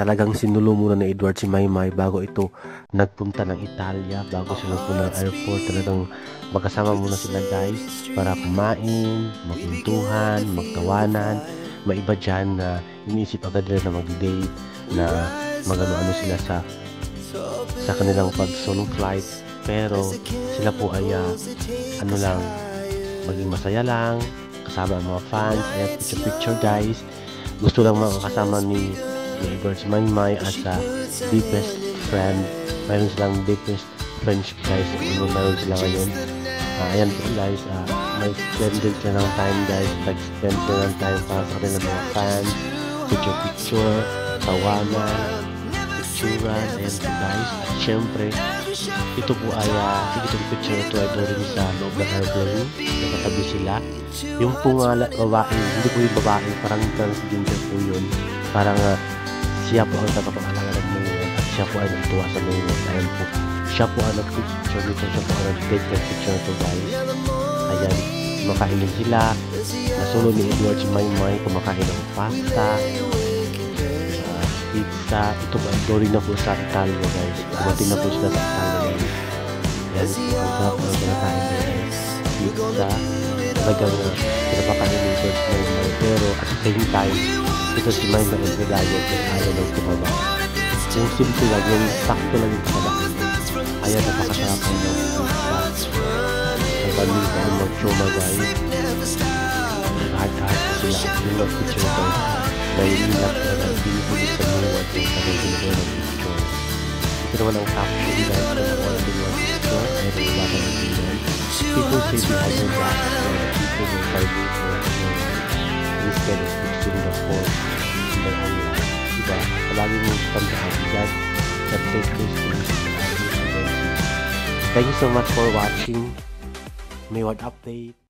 talagang sinulo muna ni Edward si Maymay bago ito nagpunta ng Italia, bago sila nagpunta ng airport. Talagang magkasama muna sila guys para kumain, magkuntuhan, magtawanan. May iba dyan na iniisip agad nila na mag-date, na magano-ano sila sa kanilang pag-solo flight. Pero sila po ay ano lang, maging masaya lang kasama ang mga fans. Ayan, picture guys. Gusto lang makakasama ni Edward si Maymay as a deepest friend. Mayroon silang deepest friendship guys. Mayroon sila ngayon. Ayan po guys, may spend din sila ng time guys. Nag-spend sila ng time para sa kanilang mga fans. Picture, tawanan, picturean. Ayan po guys. At syempre, ito po ay itong picture ito ay doon sa loob ng airplane. Nakatabi sila. Yung po nga babae, hindi po yung babae, parang transgender po yun. Parang siya po ang tagapangalaga ng Maymay at siya po ay nagtuwa sa Maymay. Ayan po, siya po ang nag-picture dito, siya po ang nag-take ng picture ito guys. Ayan, kumakainin sila. Nasulo ni Edward si Maymay, kumakain ng pasta, pizza. Ito ba, doon na po sa Italia guys. Dumating na po sila sa Italia guys. Ayan, ang sarap ng kinakain guys. Pizza, talagang pinapakain ni Edward si Maymay. Pero at the same time, ito si Maymay ang nagayag ng ayaw ng tumaba. Yung simple lang, yung sakto lang yung tumaba. Ayan, napakasarap ng pizza. Ang paminta ang mag-choma guys. Kahit-kahit po sila at yung mag-picture guys. Dahil nilap na ng pinipilit sa mga at yung sarili ko ng picture. Ito naman ang caption guys kung ako ang mga picture. Ayan ang baka ng picture. People say behind your back people will find you for instead of fixing the fault in their own life. Diba? Palagi mo tandaan that take those things and then see. Thank you so much for watching Mayward Update.